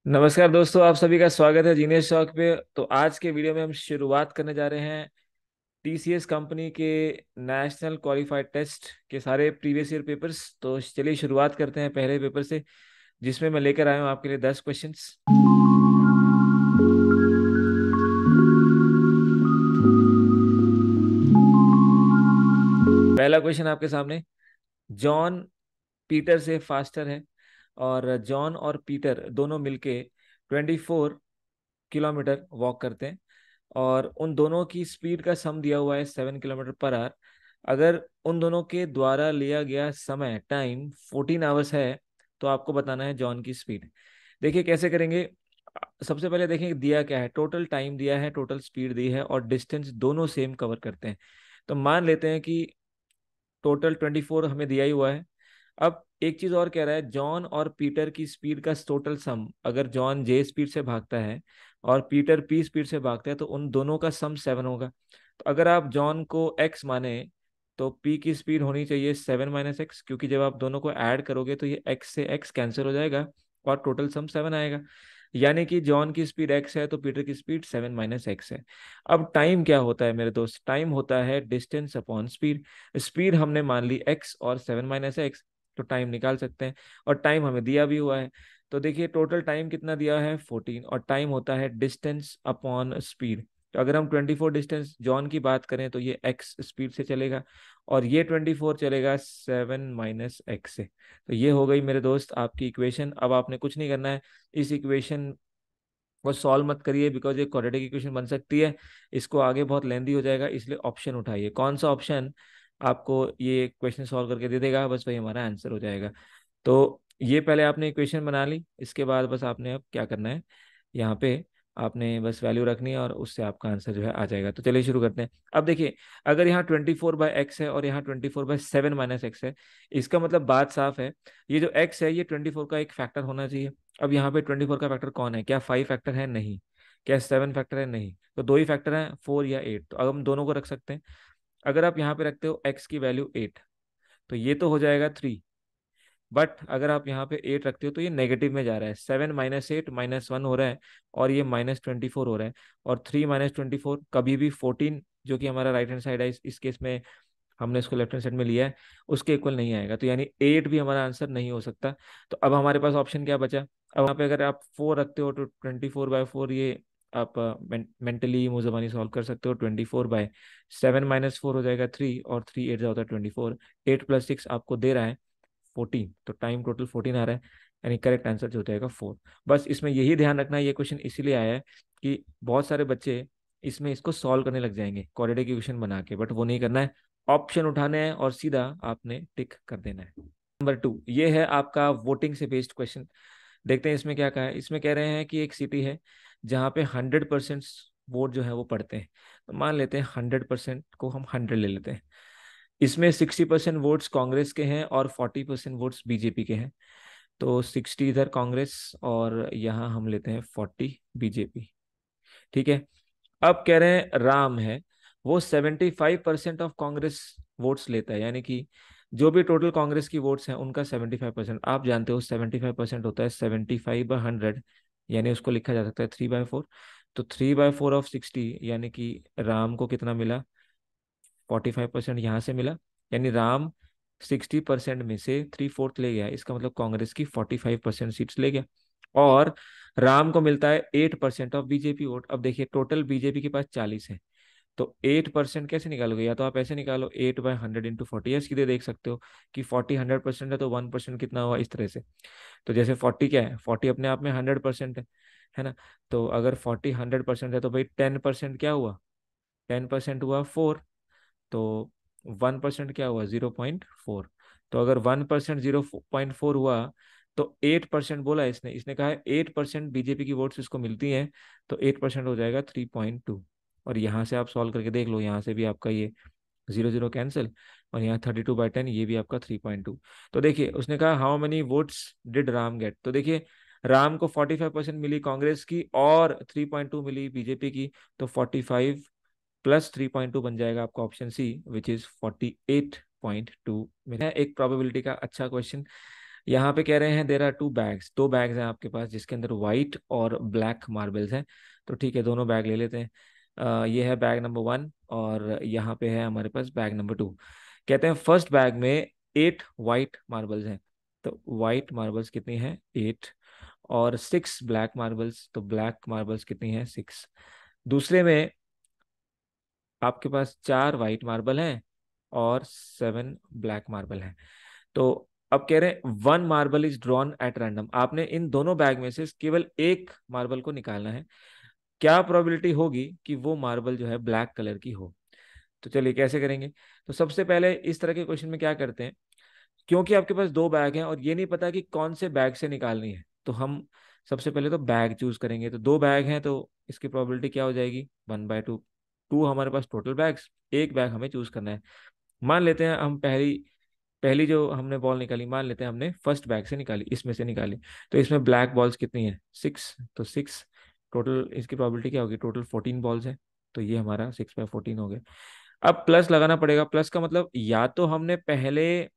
नमस्कार दोस्तों, आप सभी का स्वागत है जीनियस शॉक पे। तो आज के वीडियो में हम शुरुआत करने जा रहे हैं टीसीएस कंपनी के नेशनल क्वालिफाइड टेस्ट के सारे प्रीवियस ईयर पेपर्स। तो चलिए शुरुआत करते हैं पहले पेपर से, जिसमें मैं लेकर आया हूँ आपके लिए 10 क्वेश्चंस। पहला क्वेश्चन आपके सामने। जॉन पीटर से फास्टर है, और जॉन और पीटर दोनों मिलके 24 किलोमीटर वॉक करते हैं, और उन दोनों की स्पीड का सम दिया हुआ है 7 किलोमीटर पर आवर। अगर उन दोनों के द्वारा लिया गया समय टाइम 14 आवर्स है, तो आपको बताना है जॉन की स्पीड। देखिए कैसे करेंगे। सबसे पहले देखेंगे दिया क्या है। टोटल टाइम दिया है, टोटल स्पीड दी है, और डिस्टेंस दोनों सेम कवर करते हैं। तो मान लेते हैं कि टोटल 24 हमें दिया ही हुआ है। अब एक चीज और कह रहा है, जॉन और पीटर की स्पीड का टोटल सम। अगर जॉन जे स्पीड से भागता है और पीटर पी स्पीड से भागता है, तो उन दोनों का सम 7 होगा। तो अगर आप जॉन को एक्स माने, तो पी की स्पीड होनी चाहिए 7 - एक्स, क्योंकि जब आप दोनों को ऐड करोगे तो ये एक्स से एक्स कैंसिल हो जाएगा और टोटल सम 7 आएगा। यानी कि जॉन की स्पीड एक्स है तो पीटर की स्पीड 7 - एक्स है। अब टाइम क्या होता है मेरे दोस्त? टाइम होता है डिस्टेंस अपॉन स्पीड। स्पीड हमने मान ली एक्स और 7 - एक्स, तो टाइम निकाल सकते हैं। और टाइम हमें दिया भी हुआ है। तो देखिए टोटल टाइम कितना दिया है 14, और टाइम होता है डिस्टेंस अपॉन स्पीड। तो अगर हम 24 डिस्टेंस जॉन की बात करें तो ये एक्स स्पीड से चलेगा, और ये 24 चलेगा 7 - एक्स से। तो ये हो गई मेरे दोस्त आपकी इक्वेशन। अब आपने कुछ नहीं करना है, इस इक्वेशन वो सॉल्व मत करिए, बिकॉज ये क्वाड्रेटिक इक्वेशन बन सकती है। इसको आगे बहुत लेंदी हो जाएगा, इसलिए ऑप्शन उठाइए। कौन सा ऑप्शन आपको ये क्वेश्चन सॉल्व करके दे देगा, बस वही हमारा आंसर हो जाएगा। तो ये पहले आपने इक्वेशन बना ली, इसके बाद बस आपने अब क्या करना है, यहाँ पे आपने बस वैल्यू रखनी है और उससे आपका आंसर जो है आ जाएगा। तो चलिए शुरू करते हैं। अब देखिए, अगर यहाँ 24/x है और यहाँ 24/7 - एक्स है, इसका मतलब बात साफ है। ये जो x है ये 24 का एक फैक्टर होना चाहिए। अब यहाँ पे 24 का फैक्टर कौन है? क्या 5 फैक्टर है? नहीं। क्या 7 फैक्टर है? नहीं। तो दो ही फैक्टर हैं, 4 या 8। तो अब हम दोनों को रख सकते हैं। अगर आप यहाँ पे रखते हो x की वैल्यू 8, तो ये तो हो जाएगा 3। बट अगर आप यहाँ पे 8 रखते हो तो ये नेगेटिव में जा रहा है। 7 - 8 -1 हो रहा है, और ये -24 हो रहा है। और 3 - 24 कभी भी 14, जो कि हमारा राइट हैंड साइड है, इस केस में हमने इसको लेफ्ट हैंड साइड में लिया है, उसके इक्वल नहीं आएगा। तो यानी 8 भी हमारा आंसर नहीं हो सकता। तो अब हमारे पास ऑप्शन क्या बचा? अब यहाँ पे अगर आप 4 रखते हो तो 24/4, ये आप मेंटली मुंह जबानी सॉल्व कर सकते हो। 24/7 -4 हो जाएगा 3, और 3 8 होता है 24। 8 + 6 आपको दे रहा है 14, तो टाइम टोटल 14 आ रहा है। यानी करेक्ट आंसर जो हो जाएगा 4। बस इसमें यही ध्यान रखना है, ये क्वेश्चन इसीलिए आया है कि बहुत सारे बच्चे इसमें इसको सॉल्व करने लग जाएंगे क्वाड्रेटिक इक्वेशन बना के, बट वो नहीं करना है। ऑप्शन उठाने हैं और सीधा आपने टिक कर देना है। नंबर 2, ये है आपका वोटिंग से बेस्ड क्वेश्चन। देखते हैं इसमें क्या कहा है। इसमें कह रहे हैं कि एक सिटी है जहाँ पे 100% वोट जो है वो पड़ते हैं। तो मान लेते हैं 100% को हम 100 ले लेते हैं। इसमें 60% वोट्स कांग्रेस के हैं और 40% वोट्स बीजेपी के हैं। तो 60 इधर कांग्रेस, और यहाँ हम लेते हैं 40 बीजेपी। ठीक है। अब कह रहे हैं राम है, वो 75% ऑफ कांग्रेस वोट्स लेता है। यानी कि जो भी टोटल कांग्रेस की वोट्स हैं उनका 75%। आप जानते हो 75% होता है 75/100, यानी उसको लिखा जा सकता है 3/4। तो 3/4 ऑफ 60, यानी कि राम को कितना मिला? 45% यहाँ से मिला। यानी राम 60% में से 3/4 ले गया, इसका मतलब कांग्रेस की 45% सीट्स ले गया। और राम को मिलता है 8% ऑफ बीजेपी वोट। अब देखिए टोटल बीजेपी के पास 40 है, तो 8% कैसे निकालोगे? या तो आप ऐसे निकालो 8/100 × 40, या सीधे देख सकते हो कि 40 100% है तो 1% कितना हुआ, इस तरह से। तो जैसे 40 क्या है, 40 अपने आप में 100% है ना? तो अगर 40 100% है तो भाई 10% क्या हुआ? 10% हुआ 4। तो 1% क्या हुआ? 0.4। तो अगर 1% 0.4 हुआ, तो 8% बोला इसने। इसने कहा है 8% बीजेपी की वोट्स इसको मिलती हैं, तो 8% हो जाएगा 3.2। और यहाँ से आप सॉल्व करके देख लो, यहाँ से भी आपका ये 0 0 कैंसिल, और यहाँ 32/10, ये भी आपका 3.2। तो देखिए उसने कहा how many votes did Ram get. तो देखिए राम को 45% मिली कांग्रेस की और 3.2 मिली बीजेपी की। तो 45 + 3.2 बन जाएगा आपका ऑप्शन सी, विच इज 48.2 मिला। एक प्रोबेबिलिटी का अच्छा क्वेश्चन। यहाँ पे कह रहे हैं देर आर टू बैग्स, दो बैग्स हैं आपके पास जिसके अंदर वाइट और ब्लैक मार्बल्स हैं। तो ठीक है, दोनों बैग ले लेते हैं। ये है बैग नंबर 1 और यहाँ पे है हमारे पास बैग नंबर 2। कहते हैं फर्स्ट बैग में 8 वाइट मार्बल्स हैं। तो वाइट मार्बल्स कितनी है? 8। और 6 ब्लैक मार्बल्स, तो ब्लैक मार्बल्स कितनी है? 6। दूसरे में आपके पास 4 वाइट मार्बल हैं और 7 ब्लैक मार्बल हैं। तो अब कह रहे हैं 1 marble is drawn at random. आपने इन दोनों बैग में से केवल एक मार्बल को निकालना है। क्या प्रोबेबिलिटी होगी कि वो मार्बल जो है ब्लैक कलर की हो? तो चलिए कैसे करेंगे। तो सबसे पहले इस तरह के क्वेश्चन में क्या करते हैं, क्योंकि आपके पास दो बैग हैं और ये नहीं पता कि कौन से बैग से निकालनी है, तो हम सबसे पहले तो बैग चूज करेंगे। तो दो बैग हैं तो इसकी प्रोबेबिलिटी क्या हो जाएगी? 1/2। टू हमारे पास टोटल बैग्स, एक बैग हमें चूज करना है। मान लेते हैं हम पहली पहली जो हमने बॉल निकाली, मान लेते हैं हमने फर्स्ट बैग से निकाली, इसमें से निकाली। तो इसमें ब्लैक बॉल्स कितनी है? 6। तो 6 टोटल, इसकी प्रोबेबिलिटी क्या होगी? टोटल 14 बॉल्स है। तो ये हमारा 6/14 हो गया। अब प्लस लगाना पड़ेगा। प्लस का मतलब या तो हमने पहले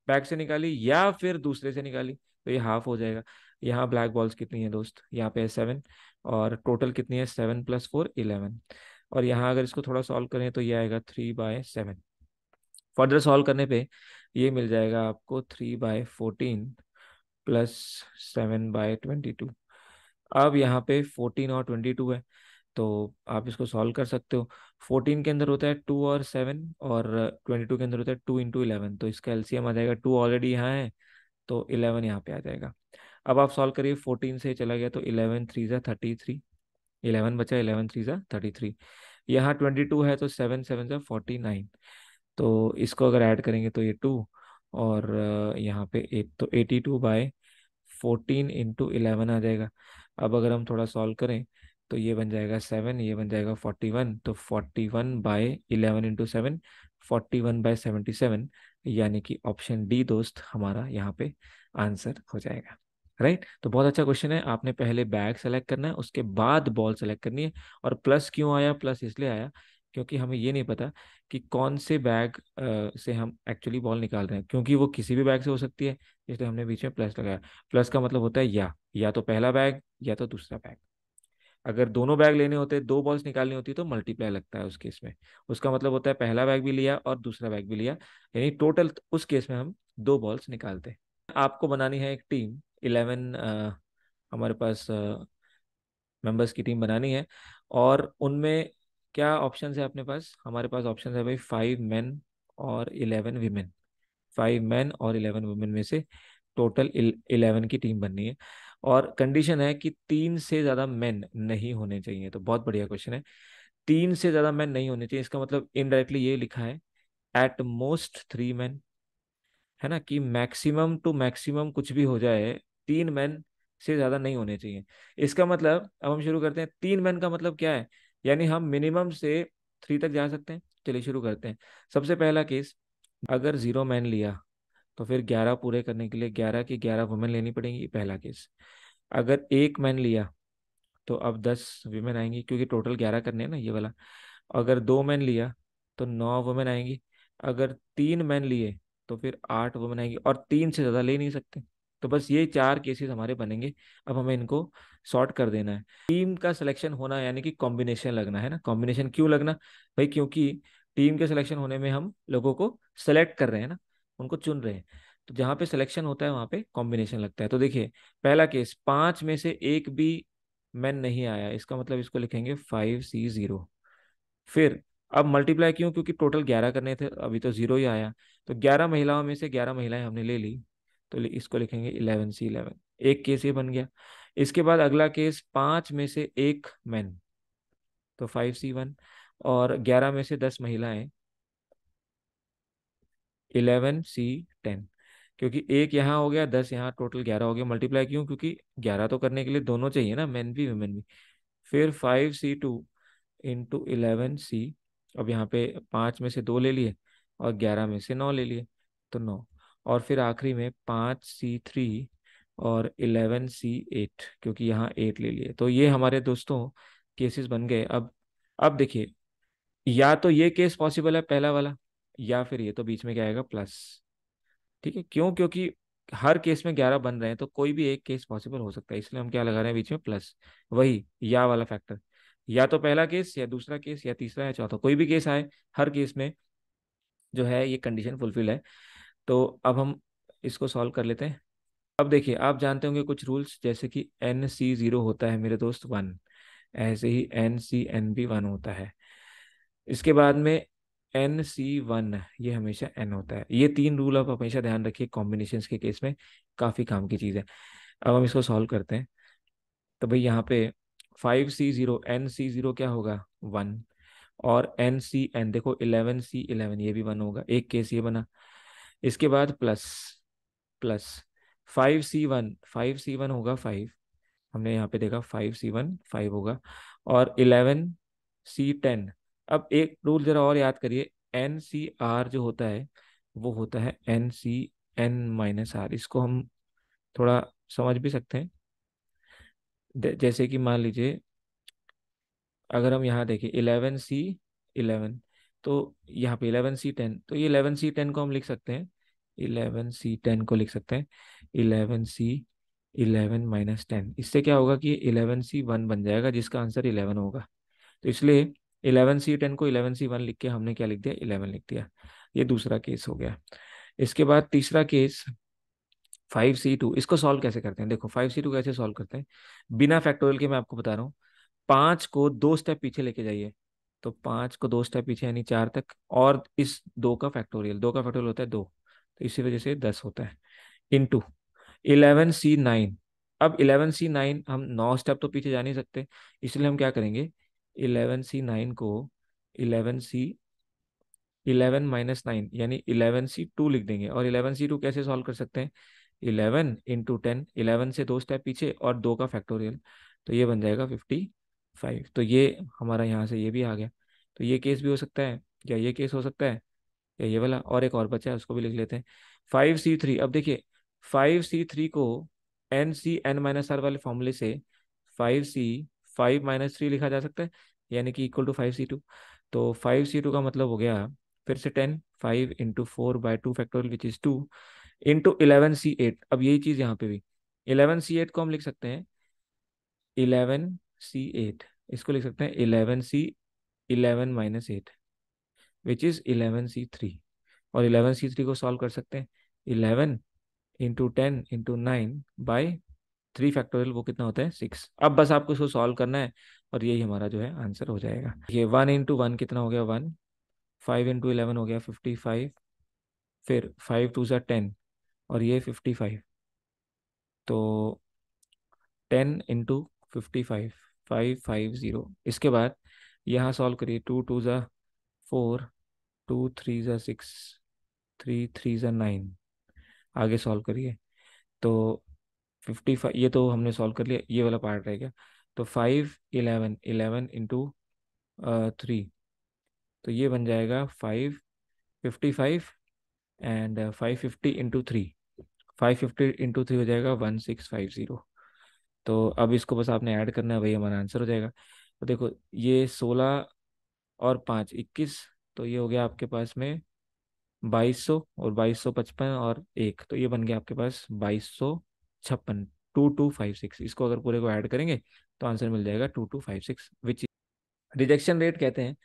बैग से निकाली या फिर दूसरे से निकाली, तो ये हाफ हो जाएगा। यहाँ ब्लैक बॉल्स कितनी है दोस्त? यहाँ पे है 7। और टोटल कितनी है? 7 + 4 11। और यहाँ अगर इसको थोड़ा सॉल्व करें तो ये आएगा 3/7। फर्दर सॉल्व करने पे ये मिल जाएगा आपको 3/14 +7/22। अब यहाँ पे 14 और 22 है, तो आप इसको सॉल्व कर सकते हो। 14 के अंदर होता है 2 और 7, और 22 के अंदर होता है 2 × 11। तो इसका एलसीएम आ जाएगा, 2 ऑलरेडी यहाँ है तो 11 यहाँ पे आ जाएगा। अब आप सॉल्व करिए, 14 से चला गया तो 11 3 ज़ा 33, 11 बचा, 11 3 ज़ा 33। यहाँ 22 है तो 7 7 ज़ा 49। तो इसको अगर ऐड करेंगे तो ये 2, और यहाँ पे 8, तो 82/14 × 11 आ जाएगा। अब अगर हम थोड़ा सॉल्व करें तो ये बन जाएगा 7, ये बन जाएगा 41। तो 41/11 × 7, 41/77, यानी कि ऑप्शन डी दोस्त हमारा यहाँ पे आंसर हो जाएगा। राइट। तो बहुत अच्छा क्वेश्चन है। आपने पहले बैग सेलेक्ट करना है, उसके बाद बॉल सेलेक्ट करनी है। और प्लस क्यों आया? प्लस इसलिए आया क्योंकि हमें ये नहीं पता कि कौन से बैग से हम एक्चुअली बॉल निकाल रहे हैं, क्योंकि वो किसी भी बैग से हो सकती है, इसलिए हमने बीच में प्लस लगाया। प्लस का मतलब होता है या तो पहला बैग या तो दूसरा बैग। अगर दोनों बैग लेने होते, दो बॉल्स निकालनी होती, तो मल्टीप्लाई लगता है उस केस में। उसका मतलब होता है पहला बैग भी लिया और दूसरा बैग भी लिया, यानी टोटल उस केस में हम दो बॉल्स निकालते हैं। आपको बनानी है एक टीम, 11 हमारे पास मेंबर्स की टीम बनानी है। और उनमें क्या ऑप्शन है अपने पास? हमारे पास ऑप्शन है भाई 5 मेन और 11 वीमेन। 5 मेन और 11 वुमेन में से टोटल 11 की टीम बननी है। और कंडीशन है कि 3 से ज्यादा मेन नहीं होने चाहिए। तो बहुत बढ़िया क्वेश्चन है। 3 से ज्यादा मेन नहीं होने चाहिए, इसका मतलब इनडायरेक्टली ये लिखा है एट मोस्ट 3 मेन, है ना, कि मैक्सिमम टू मैक्सिमम कुछ भी हो जाए, 3 मेन से ज्यादा नहीं होने चाहिए। इसका मतलब अब हम शुरू करते हैं। 3 मेन का मतलब क्या है? यानी हम मिनिमम से 3 तक जा सकते हैं। चलिए शुरू करते हैं। सबसे पहला केस, अगर 0 मैन लिया तो फिर 11 पूरे करने के लिए 11 की 11 वुमेन लेनी पड़ेंगी, पहला केस। अगर 1 मैन लिया तो अब 10 वीमेन आएंगी, क्योंकि टोटल 11 करने हैं ना, ये वाला। अगर 2 मैन लिया तो 9 वुमेन आएंगी। अगर 3 मैन लिए तो फिर 8 वुमेन आएंगी, और 3 से ज़्यादा ले नहीं सकते। तो बस ये 4 केसेस हमारे बनेंगे। अब हमें इनको सॉर्ट कर देना है। टीम का सिलेक्शन होना यानी कि कॉम्बिनेशन लगना है ना। कॉम्बिनेशन क्यों लगना भाई? क्योंकि टीम के सिलेक्शन होने में हम लोगों को सेलेक्ट कर रहे हैं ना, उनको चुन रहे हैं। तो जहाँ पे सिलेक्शन होता है वहाँ पे कॉम्बिनेशन लगता है। तो देखिए, पहला केस, 5 में से एक भी मैन नहीं आया, इसका मतलब इसको लिखेंगे 5C0। फिर अब मल्टीप्लाई क्यों? क्योंकि टोटल 11 करने थे, अभी तो 0 ही आया। तो 11 महिलाओं में से 11 महिलाएं हमने ले ली, तो इसको लिखेंगे 11C11। एक केस ये बन गया। इसके बाद अगला केस, 5 में से 1 मैन, तो 5C1। और 11 में से 10 महिलाएं, 11C10। क्योंकि एक यहाँ हो गया, 10 यहाँ, टोटल 11 हो गया। मल्टीप्लाई क्यों? क्योंकि 11 तो करने के लिए दोनों चाहिए ना, मैन भी वुमेन भी। फिर 5C2 × 11C। अब यहाँ पे 5 में से 2 ले लिए और 11 में से 9 ले लिए, तो 9। और फिर आखिरी में 5C3 और 11C8, क्योंकि यहाँ 8 ले लिए। तो ये हमारे दोस्तों केसेस बन गए। अब देखिए, या तो ये केस पॉसिबल है पहला वाला, या फिर ये, तो बीच में क्या आएगा? प्लस। ठीक है, क्यों? क्योंकि हर केस में 11 बन रहे हैं, तो कोई भी एक केस पॉसिबल हो सकता है, इसलिए हम क्या लगा रहे हैं बीच में प्लस, वही या वाला फैक्टर। या तो पहला केस, या दूसरा केस, या तीसरा, या चौथा, कोई भी केस आए, हर केस में जो है ये कंडीशन फुलफिल है। तो अब हम इसको सॉल्व कर लेते हैं। अब देखिए, आप जानते होंगे कुछ रूल्स, जैसे कि NC0 होता है मेरे दोस्त 1, ऐसे ही NCN भी 1 होता है। इसके बाद में NC1, ये हमेशा N होता है। ये 3 रूल आप हमेशा ध्यान रखिए, कॉम्बिनेशंस के केस में काफ़ी काम की चीज़ है। अब हम इसको सॉल्व करते हैं। तो भाई यहाँ पे 5C0, NC0 क्या होगा 1, और NCN देखो 11C11, ये भी 1 होगा, एक केस ये बना। इसके बाद प्लस, प्लस 5C1, 5C1 होगा 5, हमने यहाँ पे देखा 5C1 5 होगा, और 11C10। अब एक रूल जरा और याद करिए, NCR जो होता है वो होता है NCN-R। इसको हम थोड़ा समझ भी सकते हैं। जैसे कि मान लीजिए, अगर हम यहाँ देखें 11C11, तो यहाँ पे 11C10, तो ये 11C10 को हम लिख सकते हैं, 11C10 को लिख सकते हैं 11C11-10। इससे क्या होगा कि 11C1 बन जाएगा, जिसका आंसर 11 होगा। तो इसलिए 11C10 को 11C1 लिख के हमने क्या लिख दिया, 11 लिख दिया। ये दूसरा केस हो गया। इसके बाद तीसरा केस 5C2, इसको सॉल्व कैसे करते हैं, देखो 5C2 कैसे सॉल्व करते हैं, बिना फैक्टोरियल के मैं आपको बता रहा हूँ। 5 को 2 स्टेप पीछे लेके जाइए, तो 5 को 2 स्टेप पीछे यानी 4 तक, और इस 2 का फैक्टोरियल, 2 का फैक्टोरियल होता है 2, तो इसी वजह से 10 होता है, इंटू 11C9। अब 11C9, हम 9 स्टेप तो पीछे जा नहीं सकते, इसलिए हम क्या करेंगे, 11C9 को 11 - 9 यानी 11C2 लिख देंगे। और 11C2 कैसे सॉल्व कर सकते हैं, 11 × 10, 11 से 2 स्टेप पीछे और 2 का फैक्टोरियल, तो ये बन जाएगा 55। तो ये हमारा यहाँ से ये भी आ गया। तो ये केस भी हो सकता है, या ये केस हो सकता है, या ये वाला, और एक और बचा है उसको भी लिख लेते हैं 5C3। अब देखिए 5C3 को NCN-R वाले फॉर्मूले से 5C5-3 लिखा जा सकता है, यानी कि इक्वल टू 5C2। तो 5C2 का मतलब हो गया फिर से 10, 5 × 4/2 factorial which is 2, into 11C8। अब यही चीज यहाँ पे भी 11C8 को हम लिख सकते हैं 11C8, इसको लिख सकते हैं 11C11-8 विच इज 11C3। और 11C3 को सॉल्व कर सकते हैं 11 × 10 × 9/3 फैक्टोरियल, वो कितना होता है 6। अब बस आपको इसको सॉल्व करना है, और यही हमारा जो है आंसर हो जाएगा। ये 1 × 1 कितना हो गया 1, 5 × 11 हो गया 55, फिर 5 × 2 = 10, और ये 55, तो 10 × 55, 550। इसके बाद यहाँ सॉल्व करिए, 2 × 2 = 4, 2 × 3 = 6, 3 × 3 = 9, आगे सॉल्व करिए। तो 55, ये तो हमने सॉल्व कर लिया, ये वाला पार्ट रह गया। तो 5 11 तो ये बन जाएगा 555, एंड 550 × 3, 550 × 3 हो जाएगा 1650। तो अब इसको बस आपने ऐड करना है, वही हमारा आंसर हो जाएगा। तो देखो ये 16 और 5 21, तो ये हो गया आपके पास में 2200, और 2255 और 1, तो ये बन गया आपके पास 2256, 2256। इसको अगर पूरे को ऐड करेंगे तो आंसर मिल जाएगा 2256, विच रिजेक्शन रेट कहते हैं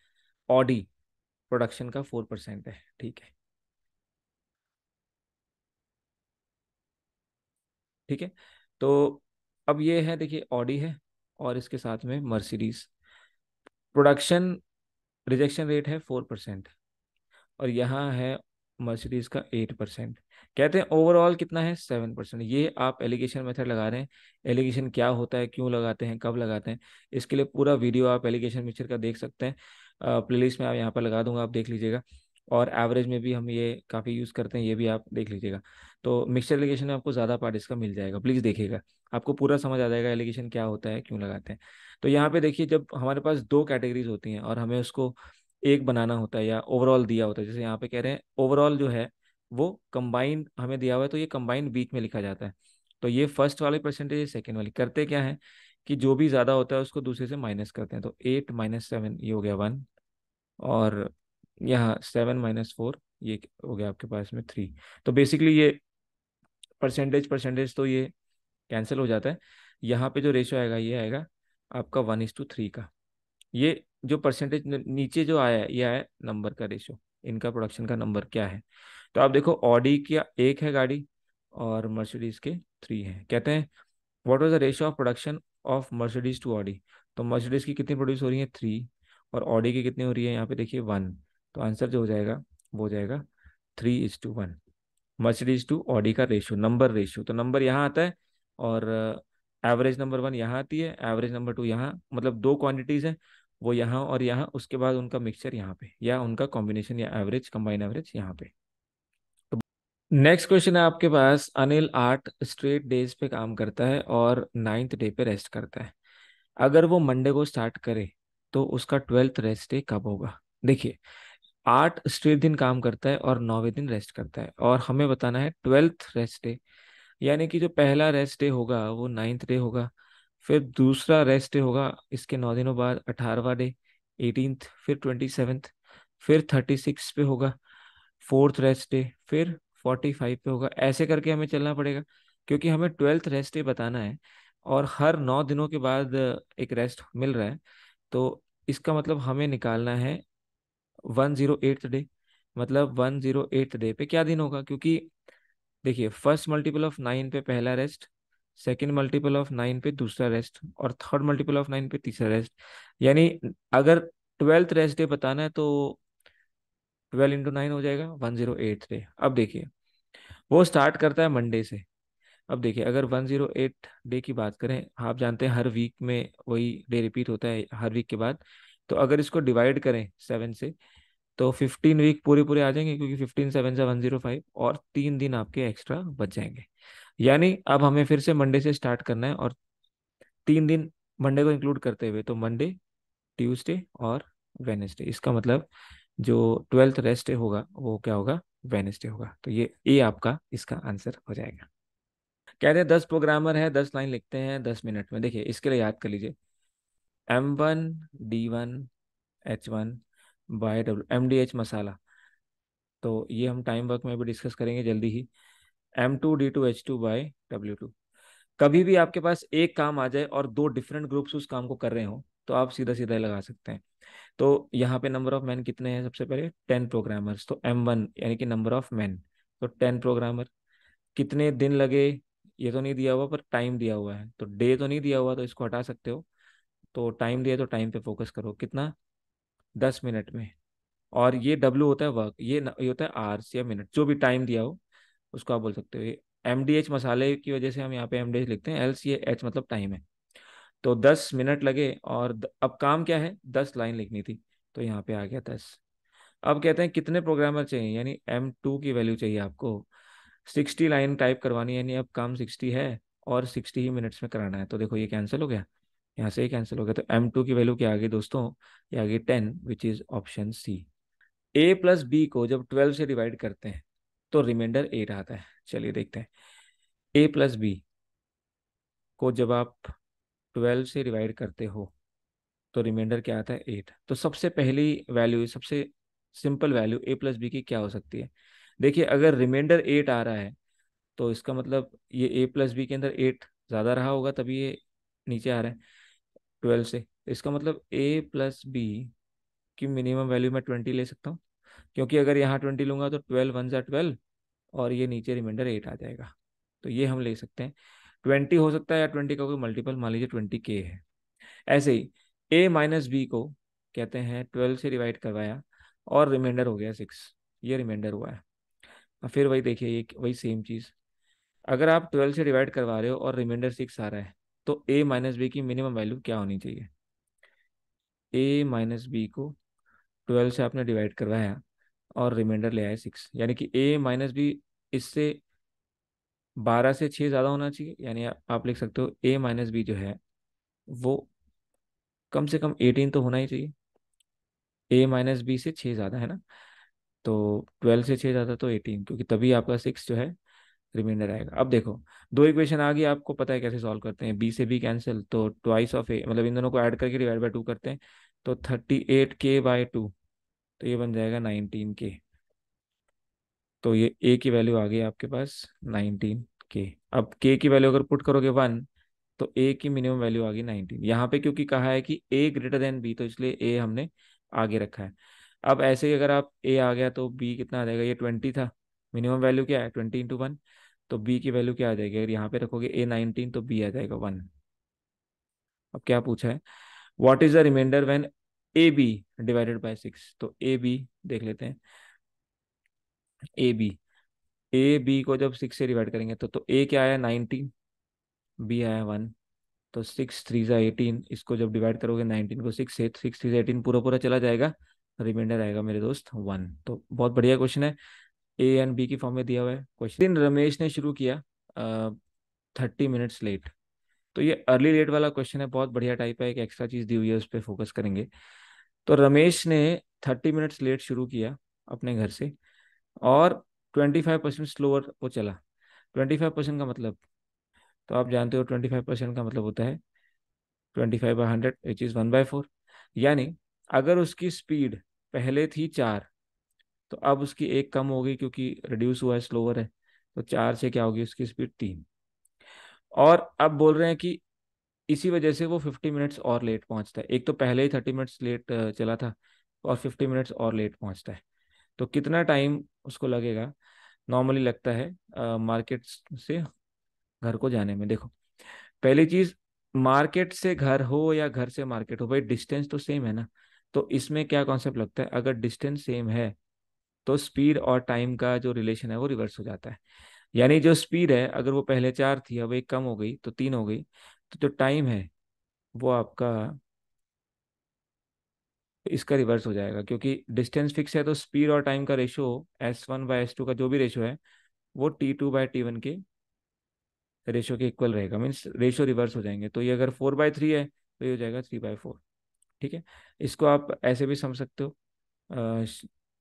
ऑडी प्रोडक्शन का 4% है, ठीक है। ठीक है, तो अब ये है, देखिए ऑडी है, और इसके साथ में मर्सिडीज, प्रोडक्शन रिजेक्शन रेट है 4%, और यहाँ है मर्सिडीज का 8%। कहते हैं ओवरऑल कितना है 7%। ये आप एलिगेशन मेथड लगा रहे हैं, एलिगेशन क्या होता है, क्यों लगाते हैं, कब लगाते हैं, इसके लिए पूरा वीडियो आप एलिगेशन मिक्सचर का देख सकते हैं, प्लेलिस्ट में आप यहाँ पर लगा दूंगा, आप देख लीजिएगा। और एवरेज में भी हम ये काफ़ी यूज़ करते हैं, ये भी आप देख लीजिएगा। तो मिक्सचर एलिगेशन में आपको ज़्यादा पार्ट इसका मिल जाएगा, प्लीज़ देखिएगा, आपको पूरा समझ आ जाएगा एलिगेशन क्या होता है, क्यों लगाते हैं। तो यहाँ पे देखिए, जब हमारे पास 2 कैटेगरीज होती हैं और हमें उसको एक बनाना होता है, या ओवरऑल दिया होता है, जैसे यहाँ पे कह रहे हैं ओवरऑल जो है वो कंबाइंड हमें दिया हुआ है, तो ये कंबाइंड बीच में लिखा जाता है। तो ये फर्स्ट वाली परसेंटेज, सेकेंड वाली, करते क्या है कि जो भी ज़्यादा होता है उसको दूसरे से माइनस करते हैं। तो 8 - 7 ये हो गया 1, और यहाँ 7 - 4 ये हो गया आपके पास में 3। तो बेसिकली ये परसेंटेज परसेंटेज तो ये कैंसिल हो जाता है। यहाँ पे जो रेशो आएगा ये आएगा आपका 1:3 का। ये जो परसेंटेज नीचे जो आया है ये आया नंबर का रेशो, इनका प्रोडक्शन का नंबर क्या है। तो आप देखो ऑडी की एक है गाड़ी और मर्सिडीज के 3 है। कहते हैं what was the ratio of production of Mercedes to Audi. तो मर्सिडीज की कितनी प्रोड्यूस हो रही है 3, और ऑडी की कितनी हो रही है यहाँ पे देखिए 1। तो आंसर जो हो जाएगा वो हो जाएगा 3:1। मर्सिडीज टू ऑडी का रेशियो, नंबर रेशियो, तो नंबर यहाँ आता है और एवरेज नंबर 1 यहाँ आती है, एवरेज नंबर 2 यहाँ, मतलब दो क्वांटिटीज हैं वो यहाँ और यहाँ, उसके बाद उनका मिक्सचर यहाँ पे या उनका कॉम्बिनेशन या एवरेज कंबाइन एवरेज यहाँ पे। तो नेक्स्ट क्वेश्चन है आपके पास, अनिल 8 स्ट्रेट डेज पे काम करता है और 9th डे पे रेस्ट करता है। अगर वो मंडे को स्टार्ट करे तो उसका 12th रेस्ट डे कब होगा। देखिए 8 स्ट्रेट दिन काम करता है और 9वें दिन रेस्ट करता है, और हमें बताना है 12th रेस्ट डे, यानी कि जो पहला रेस्ट डे होगा वो 9th डे होगा, फिर दूसरा रेस्ट डे होगा इसके 9 दिनों बाद 18वां डे 18th, फिर 27th, फिर 36 पे होगा 4th रेस्ट डे, फिर 45 पे होगा। ऐसे करके हमें चलना पड़ेगा क्योंकि हमें 12th रेस्ट डे बताना है और हर 9 दिनों के बाद एक रेस्ट मिल रहा है। तो इसका मतलब हमें निकालना है 108th डे, मतलब 108th डे पे क्या दिन होगा, क्योंकि देखिए फर्स्ट मल्टीपल ऑफ 9 पे पहला रेस्ट, सेकंड मल्टीपल ऑफ 9 पे दूसरा रेस्ट, और थर्ड मल्टीपल ऑफ 9 पे तीसरा रेस्ट। यानी अगर 12th रेस्ट डे बताना है तो 12 × 9 हो जाएगा 108 डे। अब देखिए वो स्टार्ट करता है मंडे से। अब देखिए अगर 108 डे की बात करें, आप जानते हैं हर वीक में वही डे रिपीट होता है हर वीक के बाद। तो अगर इसको डिवाइड करें 7 से तो 15 वीक पूरे पूरे आ जाएंगे, क्योंकि 15 7 से 105, और 3 दिन आपके एक्स्ट्रा बच जाएंगे। यानी अब हमें फिर से मंडे से स्टार्ट करना है, और 3 दिन मंडे को इंक्लूड करते हुए, तो मंडे, ट्यूसडे और वेनेसडे। इसका मतलब जो 12th रेस्ट डे होगा वो क्या होगा, वेनेसडे होगा। तो ये आपका इसका आंसर हो जाएगा। कहते हैं 10 प्रोग्रामर है, 10 लाइन लिखते हैं 10 मिनट में। देखिए इसके लिए याद कर लीजिए M1 D1 H1 by W, MDH मसाला। तो ये हम टाइम वर्क में भी डिस्कस करेंगे जल्दी ही। M2D2H2 by W2। कभी भी आपके पास एक काम आ जाए और दो डिफरेंट ग्रुप्स उस काम को कर रहे हो तो आप सीधा सीधा लगा सकते हैं। तो यहाँ पे नंबर ऑफ मैन कितने हैं, सबसे पहले 10 प्रोग्रामर्स, तो M1 यानी कि नंबर ऑफ मैन, तो 10 प्रोग्रामर। कितने दिन लगे ये तो नहीं दिया हुआ, पर टाइम दिया हुआ है, तो डे तो नहीं दिया हुआ तो इसको हटा सकते हो। तो टाइम दिया तो टाइम पे फोकस करो, कितना 10 मिनट में। और ये डब्ल्यू होता है वर्क, ये होता है आवर्स या मिनट, जो भी टाइम दिया हो उसको आप बोल सकते हो। ये MDH मसाले की वजह से हम यहाँ पे MDH लिखते हैं, एल्स ये H मतलब टाइम है। तो 10 मिनट लगे और अब काम क्या है, 10 लाइन लिखनी थी, तो यहाँ पे आ गया 10। अब कहते हैं कितने प्रोग्रामर चाहिए, यानी M2 की वैल्यू चाहिए आपको। 60 लाइन टाइप करवानी है, यानी अब काम 60 है और 60 ही मिनट्स में कराना है। तो देखो ये कैंसिल हो गया, यहाँ से ही कैंसिल हो गया। तो M2 की वैल्यू क्या आ गई दोस्तों, ये आ गई 10, which is option C. A+B को जब 12 से डिवाइड करते हैं तो रिमाइंडर 8 आता है। चलिए देखते हैं, A+B को जब आप 12 से डिवाइड करते हो तो रिमाइंडर क्या आता है 8। तो सबसे पहली वैल्यू, सबसे सिंपल वैल्यू A+B की क्या हो सकती है। देखिए अगर रिमाइंडर 8 आ रहा है तो इसका मतलब ये A+B के अंदर 8 ज़्यादा रहा होगा, तभी ये नीचे आ रहा है 12 से। तो इसका मतलब A+B की मिनिमम वैल्यू मैं 20 ले सकता हूँ, क्योंकि अगर यहाँ 20 लूंगा तो 12 × 1 = 12, और ये नीचे रिमाइंडर 8 आ जाएगा। तो ये हम ले सकते हैं 20 हो सकता है, या 20 का कोई मल्टीपल मान लीजिए 20K है। ऐसे ही A-B को कहते हैं 12 से डिवाइड करवाया और रिमाइंडर हो गया 6, ये रिमाइंडर हुआ है। अब फिर वही देखिए, ये वही सेम चीज़, अगर आप 12 से डिवाइड करवा रहे हो और रिमाइंडर 6 आ रहा है तो A-B की मिनिमम वैल्यू क्या होनी चाहिए। A-B को 12 से आपने डिवाइड करवाया और रिमाइंडर ले आए 6, यानी कि A-B इससे 12 से 6 ज़्यादा होना चाहिए। यानी आप लिख सकते हो A-B जो है वो कम से कम 18 तो होना ही चाहिए। A-B से 6 ज़्यादा है ना, तो 12 से 6 ज़्यादा तो 18, क्योंकि तभी आपका 6 जो है रिमाइंडर आएगा। अब देखो दो इक्वेशन आ गई, आपको पता है कैसे सॉल्व करते हैं। B से B कैंसिल, तो ट्वाइस ऑफ A, मतलब इन दोनों को ऐड करके डिवाइड बाय 2 करते हैं, तो 38K/2, तो ये बन जाएगा 19K। तो ये A की वैल्यू आ गई आपके पास 19K। के। अब के की वैल्यू अगर पुट करोगे 1, तो ए की मिनिमम वैल्यू आ गई 19 यहाँ पे, क्योंकि कहा है कि ए ग्रेटर देन बी, तो इसलिए ए हमने आगे रखा है। अब ऐसे ही अगर आप ए आ गया तो बी कितना आ जाएगा, ये 20 था, मिनिमम वैल्यू क्या है 20 × 1, तो बी की वैल्यू क्या आ जाएगी, अगर यहाँ पे रखोगे ए 19 तो बी आ जाएगा 1। अब क्या पूछा है, what is the reminder when A B divided by 6, तो ए बी देख लेते हैं। ए बी को जब 6 से डिवाइड करेंगे तो ए क्या आया 19, बी आया 1, तो 6 3 × 18, इसको जब डिवाइड करोगे 19 को 6 से, 6 3 × 18 पूरा पूरा चला जाएगा, रिमाइंडर आएगा मेरे दोस्त 1। तो बहुत बढ़िया क्वेश्चन है, ए एंड बी की फॉर्म में दिया हुआ है क्वेश्चन। दिन रमेश ने शुरू किया 30 मिनट्स लेट, तो ये अर्ली लेट वाला क्वेश्चन है, बहुत बढ़िया टाइप है, एक एक्स्ट्रा चीज दी हुई है, उस पर फोकस करेंगे। तो रमेश ने 30 मिनट्स लेट शुरू किया अपने घर से, और 25% स्लोअर वो चला। 25% का मतलब, तो आप जानते हो 25% का मतलब होता है 25/100 विच इज 1/4। यानी अगर उसकी स्पीड पहले थी 4, तो अब उसकी एक कम हो गई क्योंकि रिड्यूस हुआ है, स्लोअर है, तो 4 से क्या होगी उसकी स्पीड 3। और अब बोल रहे हैं कि इसी वजह से वो 50 मिनट्स और लेट पहुंचता है, एक तो पहले ही 30 मिनट्स लेट चला था, और 50 मिनट्स और लेट पहुंचता है। तो कितना टाइम उसको लगेगा नॉर्मली लगता है मार्केट से घर को जाने में। देखो पहली चीज, मार्केट से घर हो या घर से मार्केट हो, भाई डिस्टेंस तो सेम है ना। तो इसमें क्या कॉन्सेप्ट लगता है, अगर डिस्टेंस सेम है तो स्पीड और टाइम का जो रिलेशन है वो रिवर्स हो जाता है। यानी जो स्पीड है अगर वो पहले 4 थी, अब एक कम हो गई तो 3 हो गई, तो जो टाइम है वो आपका इसका रिवर्स हो जाएगा, क्योंकि डिस्टेंस फिक्स है तो स्पीड और टाइम का रेशो S1/S2 का जो भी रेशो है वो T2/T1 के रेशो के इक्वल रहेगा, मीन्स रेशो रिवर्स हो जाएंगे। तो ये अगर 4/3 है तो ये हो जाएगा 3/4। ठीक है, इसको आप ऐसे भी समझ सकते हो,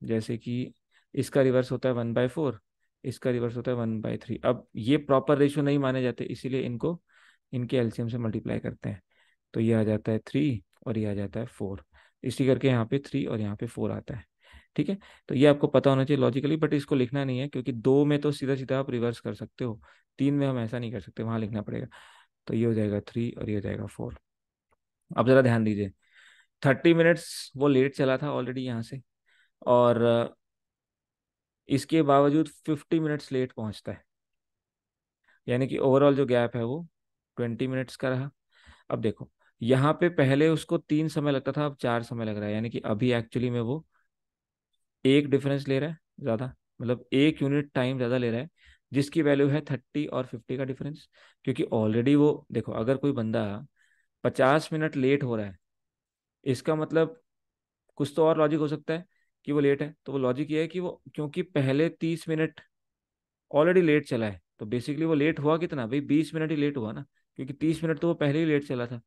जैसे कि इसका रिवर्स होता है 1/4, इसका रिवर्स होता है 1/3। अब ये प्रॉपर रेशो नहीं माने जाते, इसीलिए इनको इनके एलसीएम से मल्टीप्लाई करते हैं, तो ये आ जाता है 3 और ये आ जाता है 4। इसी करके यहाँ पे 3 और यहाँ पे 4 आता है। ठीक है, तो ये आपको पता होना चाहिए लॉजिकली, बट इसको लिखना नहीं है, क्योंकि 2 में तो सीधा सीधा आप रिवर्स कर सकते हो, 3 में हम ऐसा नहीं कर सकते, वहां लिखना पड़ेगा। तो ये हो जाएगा 3 और ये हो जाएगा 4। अब जरा ध्यान दीजिए, 30 मिनट्स वो लेट चला था ऑलरेडी यहाँ से, और इसके बावजूद 50 मिनट्स लेट पहुंचता है, यानी कि ओवरऑल जो गैप है वो 20 मिनट्स का रहा। अब देखो यहाँ पे पहले उसको 3 समय लगता था, अब 4 समय लग रहा है, यानी कि अभी एक्चुअली में वो एक डिफरेंस ले रहा है ज्यादा, मतलब 1 यूनिट टाइम ज्यादा ले रहा है, जिसकी वैल्यू है 30 और 50 का डिफरेंस। क्योंकि ऑलरेडी वो देखो, अगर कोई बंदा 50 मिनट लेट हो रहा है, इसका मतलब कुछ तो और लॉजिक हो सकता है कि वो लेट है। तो वो लॉजिक ये है कि वो क्योंकि पहले 30 मिनट ऑलरेडी लेट चला है, तो बेसिकली वो लेट हुआ कितना भाई, 20 मिनट ही लेट हुआ ना, क्योंकि 30 मिनट तो वो पहले ही लेट चला था।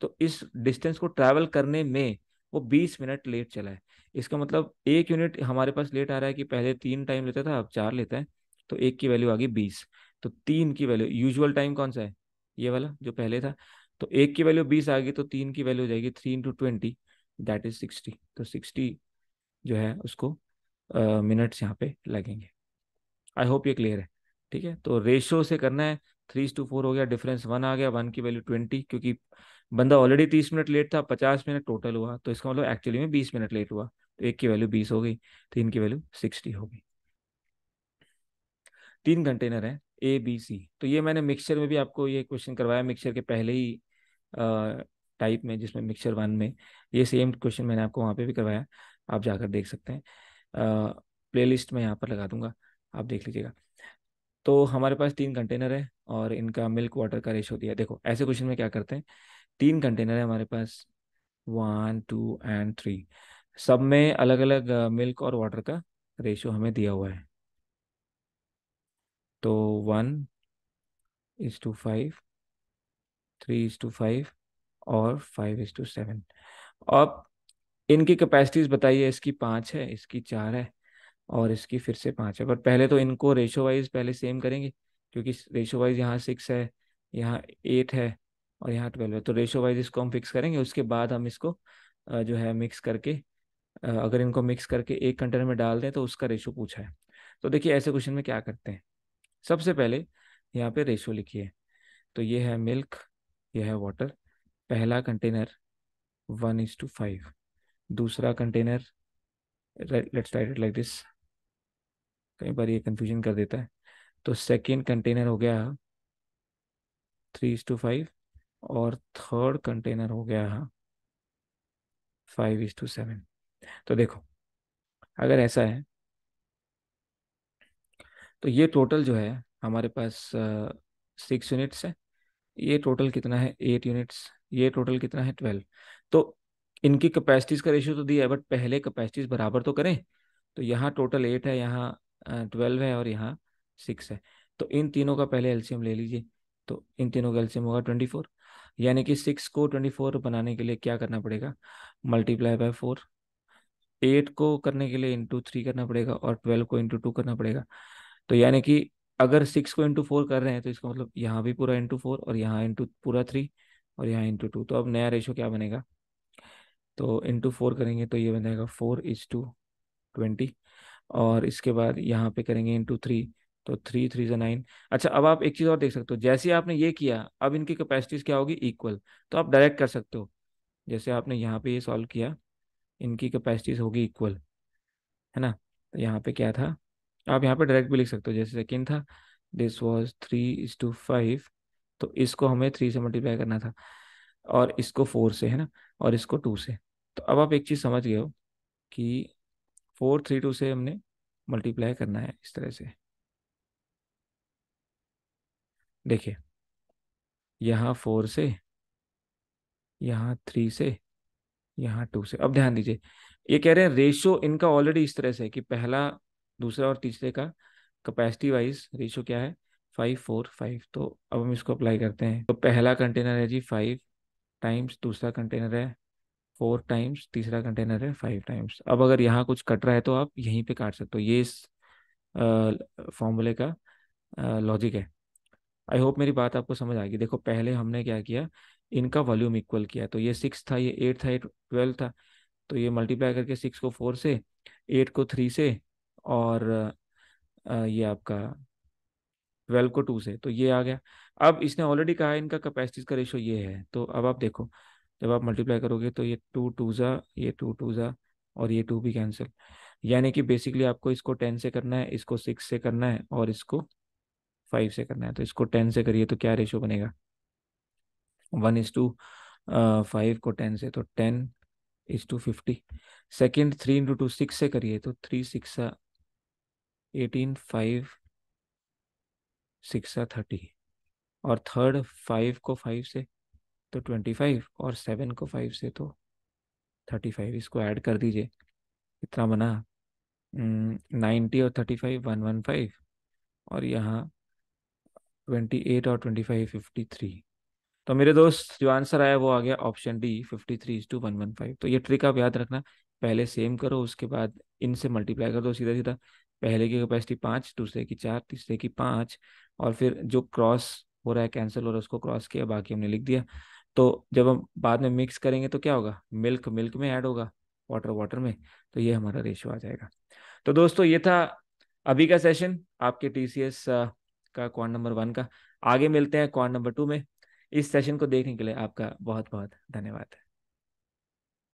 तो इस डिस्टेंस को ट्रैवल करने में वो 20 मिनट लेट चला है। इसका मतलब 1 यूनिट हमारे पास लेट आ रहा है कि पहले 3 टाइम लेता था अब 4 लेता है, तो एक की वैल्यू आ गई 20। तो 3 की वैल्यू, यूजुअल टाइम कौन सा है, ये वाला जो पहले था, तो एक की वैल्यू 20 आ गई, तो 3 की वैल्यू हो जाएगी 3 × 20, दैट इज 60। तो 60 जो है उसको मिनट्स यहाँ पे लगेंगे। आई होप ये क्लियर है। ठीक है, तो रेशो से करना है, 3:4 हो गया, डिफरेंस 1 आ गया, 1 की वैल्यू 20, क्योंकि बंदा ऑलरेडी 30 मिनट लेट था, 50 मिनट टोटल हुआ, तो इसका मतलब एक्चुअली में 20 मिनट लेट हुआ, तो एक की वैल्यू 20 हो गई, 3 की वैल्यू 60 हो गई। 3 कंटेनर है A B C, तो ये मैंने मिक्सचर में भी आपको ये क्वेश्चन करवाया, मिक्सचर के पहले ही टाइप में, जिसमें मिक्सचर 1 में ये सेम क्वेश्चन मैंने आपको वहाँ पे भी करवाया, आप जाकर देख सकते हैं, प्लेलिस्ट में यहाँ पर लगा दूंगा, आप देख लीजिएगा। तो हमारे पास 3 कंटेनर है और इनका मिल्क वाटर का रेशो दिया है। देखो ऐसे क्वेश्चन में क्या करते हैं, 3 कंटेनर है हमारे पास, 1 2 एंड 3, सब में अलग अलग मिल्क और वाटर का रेशो हमें दिया हुआ है। तो 1:5, 3:5 और 5:7। अब इनकी कैपेसिटीज बताइए, इसकी 5 है, इसकी 4 है, और इसकी फिर से 5 है। पर पहले तो इनको रेशो वाइज पहले सेम करेंगे, क्योंकि रेशो वाइज यहाँ 6 है, यहाँ 8 है, और यहाँ 12 है, तो रेशो वाइज इसको हम फिक्स करेंगे, उसके बाद हम इसको जो है मिक्स करके, अगर इनको मिक्स करके एक कंटेनर में डाल दें तो उसका रेशो पूछा है। तो देखिए ऐसे क्वेश्चन में क्या करते हैं, सबसे पहले यहाँ पे रेशो लिखिए। तो ये है मिल्क, ये है वाटर। पहला कंटेनर 1:5, दूसरा container, let's write it like this, कई बार ये कंफ्यूजन कर देता है। तो सेकेंड कंटेनर हो गया 3:5, और थर्ड कंटेनर हो गया 5:7। तो देखो, अगर ऐसा है तो ये टोटल जो है हमारे पास 6 यूनिट्स है। ये टोटल कितना है, 8 यूनिट्स। ये टोटल कितना है, 12। तो इनकी कैपेसिटीज का रेशियो तो दिया है, बट पहले कैपेसिटीज बराबर तो करें। तो यहाँ टोटल 8 है, यहाँ 12 है, और यहाँ 6 है। तो इन तीनों का पहले एलसीएम ले लीजिए। तो इन तीनों का एलसीएम होगा 24। यानी कि 6 को 24 बनाने के लिए क्या करना पड़ेगा, ×4। 8 को करने के लिए ×3 करना पड़ेगा, और 12 को ×2 करना पड़ेगा। तो यानी कि अगर 6 को ×4 कर रहे हैं तो इसका मतलब यहाँ भी पूरा ×4, और यहाँ इंटू पूरा 3, और यहाँ ×2। तो अब नया रेशो क्या बनेगा, तो ×4 करेंगे तो ये बनेगा 4:20। और इसके बाद यहाँ पे करेंगे ×3, तो 3×3 = 9। अच्छा, अब आप एक चीज़ और देख सकते हो, जैसे आपने ये किया, अब इनकी कैपेसिटीज क्या होगी, इक्वल। तो आप डायरेक्ट कर सकते हो, जैसे आपने यहाँ पे ये सॉल्व किया, इनकी कैपेसिटीज होगी इक्वल, है ना। तो यहाँ पे क्या था, आप यहाँ पे डायरेक्ट भी लिख सकते हो। जैसे सेकेंड था, दिस वाज 3:5, तो इसको हमें 3 से मल्टीप्लाई करना था, और इसको 4 से, है ना, और इसको 2 से। तो अब आप एक चीज़ समझ गए हो कि 4 3 2 से हमने मल्टीप्लाई करना है इस तरह से। देखिए, यहाँ 4 से, यहाँ 3 से, यहाँ 2 से। अब ध्यान दीजिए, ये कह रहे हैं रेशो इनका ऑलरेडी इस तरह से है कि पहला, दूसरा और तीसरे का कैपेसिटी वाइज रेशो क्या है, 5:4:5। तो अब हम इसको अप्लाई करते हैं। तो पहला कंटेनर है जी 5 टाइम्स, दूसरा कंटेनर है 4 टाइम्स, तीसरा कंटेनर है 5 टाइम्स। अब अगर यहाँ कुछ कट रहा है तो आप यहीं पे काट सकते हो। ये इस फॉर्मूले का लॉजिक है। आई होप मेरी बात आपको समझ आ गई। देखो, पहले हमने क्या किया, इनका वॉल्यूम इक्वल किया। तो ये 6 था, ये 8 था, ये 12 था। तो ये मल्टीप्लाई करके 6 को 4 से, 8 को 3 से, और ये आपका 12 को 2 से, तो ये आ गया। अब इसने ऑलरेडी कहा है इनका कैपेसिटीज का रेशो ये है। तो अब आप देखो, जब आप मल्टीप्लाई करोगे तो ये 2 2 जा, ये 2 2 जा, और ये 2 भी कैंसिल। यानी कि बेसिकली आपको इसको 10 से करना है, इसको 6 से करना है, और इसको 5 से करना है। तो इसको 10 से करिए तो क्या रेशो बनेगा, 1:5 को 10 से, तो 10:50। सेकेंड 3 × 2 6 से करिए तो 3 6 18, 5 6 30। और थर्ड 5 को 5 से तो 25, और 7 को 5 से तो 35। इसको ऐड कर दीजिए, कितना बना, 90 और 35 115, और यहाँ 28 और 25 53। तो मेरे दोस्त, जो आंसर आया वो आ गया ऑप्शन डी, 53:115। तो ये ट्रिक आप याद रखना, पहले सेम करो, उसके बाद इनसे मल्टीप्लाई कर दो सीधा सीधा। पहले की कैपेसिटी 5, दूसरे की 4, तीसरे की 5, और फिर जो क्रॉस हो रहा है, कैंसिल हो रहा है, उसको क्रॉस किया, बाकी हमने लिख दिया। तो जब हम बाद में मिक्स करेंगे तो क्या होगा, मिल्क मिल्क में ऐड होगा, वाटर वाटर में। तो ये हमारा रेशियो आ जाएगा। तो दोस्तों, ये था अभी का सेशन आपके टीसीएस का क्वाड नंबर 1 का। आगे मिलते हैं क्वाड नंबर 2 में। इस सेशन को देखने के लिए आपका बहुत बहुत धन्यवाद।